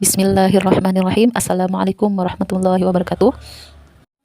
Bismillahirrahmanirrahim. Assalamualaikum warahmatullahi wabarakatuh.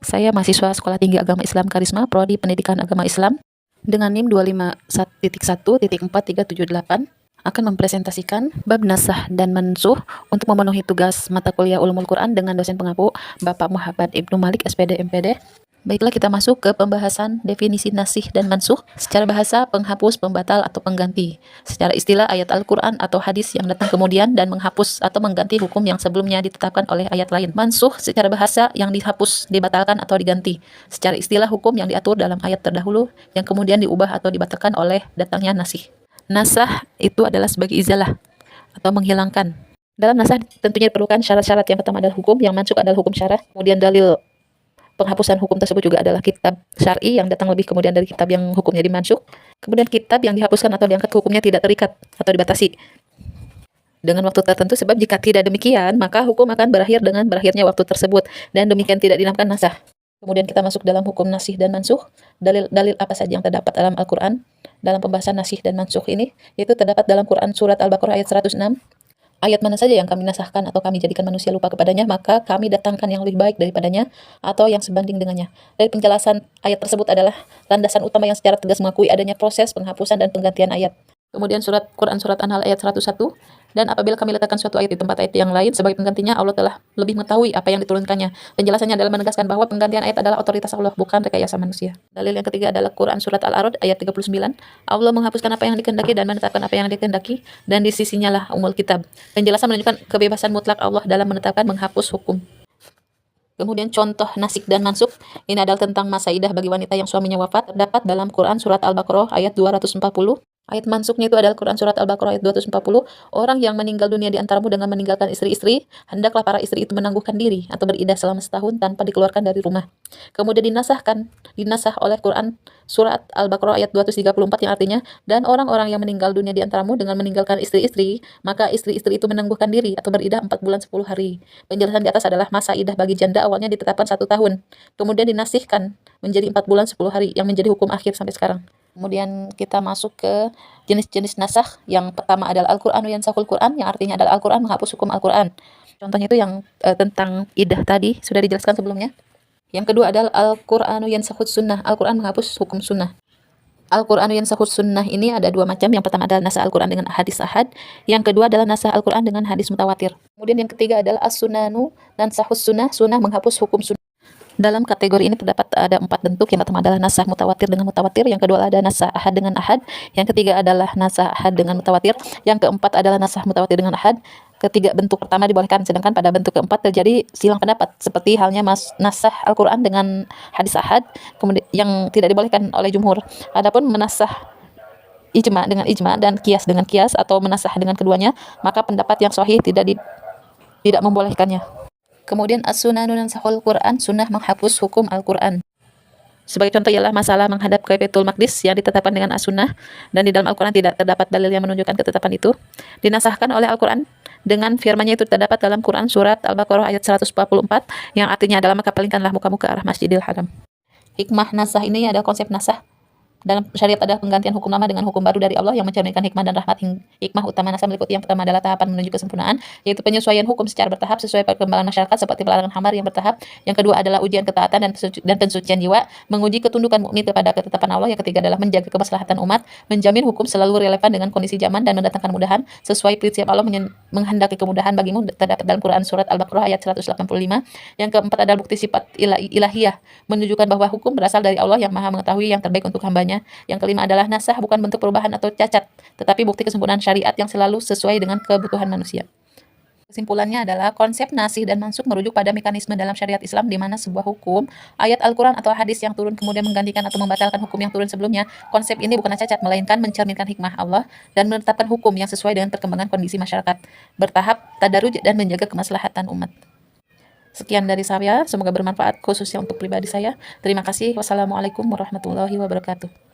Saya mahasiswa Sekolah Tinggi Agama Islam Karisma, Prodi Pendidikan Agama Islam, dengan NIM 251.1.4378 akan mempresentasikan bab nasah dan mansuh untuk memenuhi tugas mata kuliah Ulumul Quran dengan dosen pengampu Bapak Muhammad Ibnu Malik, SPD, MPD. Baiklah, kita masuk ke pembahasan definisi nasih dan mansuh. Secara bahasa, penghapus, pembatal, atau pengganti. Secara istilah, ayat Al-Quran atau hadis yang datang kemudian dan menghapus atau mengganti hukum yang sebelumnya ditetapkan oleh ayat lain. Mansuh secara bahasa yang dihapus, dibatalkan, atau diganti. Secara istilah, hukum yang diatur dalam ayat terdahulu yang kemudian diubah atau dibatalkan oleh datangnya nasih. Nasah itu adalah sebagai izalah atau menghilangkan. Dalam nasah tentunya diperlukan syarat-syarat. Yang pertama adalah hukum, yang mansukh adalah hukum syarah. Kemudian dalil penghapusan hukum tersebut juga adalah kitab syar'i yang datang lebih kemudian dari kitab yang hukumnya dimansukh. Kemudian kitab yang dihapuskan atau diangkat hukumnya tidak terikat atau dibatasi dengan waktu tertentu, sebab jika tidak demikian maka hukum akan berakhir dengan berakhirnya waktu tersebut, dan demikian tidak dinamakan nasah. Kemudian kita masuk dalam hukum nasih dan mansuh. Dalil-dalil apa saja yang terdapat dalam Al-Quran dalam pembahasan nasih dan mansuh ini, yaitu terdapat dalam Quran surat Al-Baqarah ayat 106. Ayat mana saja yang kami nasahkan atau kami jadikan manusia lupa kepadanya, maka kami datangkan yang lebih baik daripadanya atau yang sebanding dengannya. Dari penjelasan ayat tersebut adalah landasan utama yang secara tegas mengakui adanya proses penghapusan dan penggantian ayat. Kemudian Quran surat An-Nahl ayat 101, dan apabila kami letakkan suatu ayat di tempat ayat yang lain sebagai penggantinya, Allah telah lebih mengetahui apa yang diturunkannya. Penjelasannya adalah menegaskan bahwa penggantian ayat adalah otoritas Allah, bukan rekayasa manusia. Dalil yang ketiga adalah Quran surat Al-A'raf ayat 39. Allah menghapuskan apa yang dikehendaki dan menetapkan apa yang dikehendaki, dan di sisinya lah umul kitab. Penjelasan menunjukkan kebebasan mutlak Allah dalam menetapkan menghapus hukum. Kemudian contoh nasik dan mansukh ini adalah tentang masa idah bagi wanita yang suaminya wafat, terdapat dalam Quran surat Al-Baqarah ayat 240. Ayat mansukhnya itu adalah Quran surat Al-Baqarah ayat 240. Orang yang meninggal dunia di antaramu dengan meninggalkan istri-istri, hendaklah para istri itu menangguhkan diri atau beridah selama setahun tanpa dikeluarkan dari rumah. Kemudian dinasah oleh Quran surat Al-Baqarah ayat 234 yang artinya, dan orang-orang yang meninggal dunia di antaramu dengan meninggalkan istri-istri, maka istri-istri itu menangguhkan diri atau beridah 4 bulan 10 hari. Penjelasan di atas adalah masa idah bagi janda awalnya ditetapkan 1 tahun. Kemudian dinasihkan menjadi 4 bulan 10 hari yang menjadi hukum akhir sampai sekarang. Kemudian kita masuk ke jenis-jenis nasah. Yang pertama adalah Al-Qur'anu yansahul Qur'an, yang artinya adalah Al-Qur'an menghapus hukum Al-Qur'an. Contohnya itu yang tentang idah tadi sudah dijelaskan sebelumnya. Yang kedua adalah Al-Qur'anu yansahul sunnah, Al-Qur'an menghapus hukum sunnah. Al-Qur'anu yansahul sunnah ini ada 2 macam. Yang pertama adalah nasah Al-Qur'an dengan hadis ahad. Yang kedua adalah nasah Al-Qur'an dengan hadis mutawatir. Kemudian yang ketiga adalah as-sunanu nansahus sunnah, sunnah menghapus hukum sunnah. Dalam kategori ini terdapat ada 4 bentuk. Yang pertama adalah nasah mutawatir dengan mutawatir, yang kedua ada nasah ahad dengan ahad, yang ketiga adalah nasah ahad dengan mutawatir, yang keempat adalah nasah mutawatir dengan ahad. Ketiga bentuk pertama dibolehkan, sedangkan pada bentuk keempat terjadi silang pendapat, seperti halnya nasah Al-Quran dengan hadis ahad, kemudian yang tidak dibolehkan oleh jumhur. Adapun menasah ijma dengan ijma dan kias dengan kias atau menasah dengan keduanya, maka pendapat yang sahih tidak membolehkannya. Kemudian as-sunanu nansahul Quran, sunnah menghapus hukum Al-Quran. Sebagai contoh ialah masalah menghadap ke Baitul Maqdis yang ditetapkan dengan as-sunnah, dan di dalam Al-Quran tidak terdapat dalil yang menunjukkan ketetapan itu. Dinasahkan oleh Al-Quran dengan firman-Nya itu terdapat dalam Quran surat Al-Baqarah ayat 144 yang artinya adalah maka palingkanlah mukamu ke arah Masjidil Haram. Hikmah nasah ini adalah konsep nasah dalam syariat adalah penggantian hukum lama dengan hukum baru dari Allah yang mencerminkan hikmah dan rahmat. Hikmah utama nasah meliputi yang pertama adalah tahapan menuju kesempurnaan, yaitu penyesuaian hukum secara bertahap sesuai perkembangan masyarakat seperti pelarangan khamar yang bertahap. Yang kedua adalah ujian ketaatan dan pensucian jiwa, menguji ketundukan mukmin kepada ketetapan Allah. Yang ketiga adalah menjaga kemaslahatan umat, menjamin hukum selalu relevan dengan kondisi zaman dan mendatangkan kemudahan sesuai prinsip Allah menghendaki kemudahan bagimu, terdapat dalam Quran surat Al-Baqarah ayat 185. Yang keempat adalah bukti sifat ilahiyah, menunjukkan bahwa hukum berasal dari Allah yang Maha mengetahui yang terbaik untuk hambanya. Yang kelima adalah nasah bukan bentuk perubahan atau cacat, tetapi bukti kesempurnaan syariat yang selalu sesuai dengan kebutuhan manusia. Kesimpulannya adalah konsep nasih dan mansukh merujuk pada mekanisme dalam syariat Islam di mana sebuah hukum, ayat Al-Quran atau hadis yang turun kemudian menggantikan atau membatalkan hukum yang turun sebelumnya. Konsep ini bukanlah cacat, melainkan mencerminkan hikmah Allah dan menetapkan hukum yang sesuai dengan perkembangan kondisi masyarakat, bertahap, tadarruj, dan menjaga kemaslahatan umat. Sekian dari saya, semoga bermanfaat khususnya untuk pribadi saya. Terima kasih. Wassalamualaikum warahmatullahi wabarakatuh.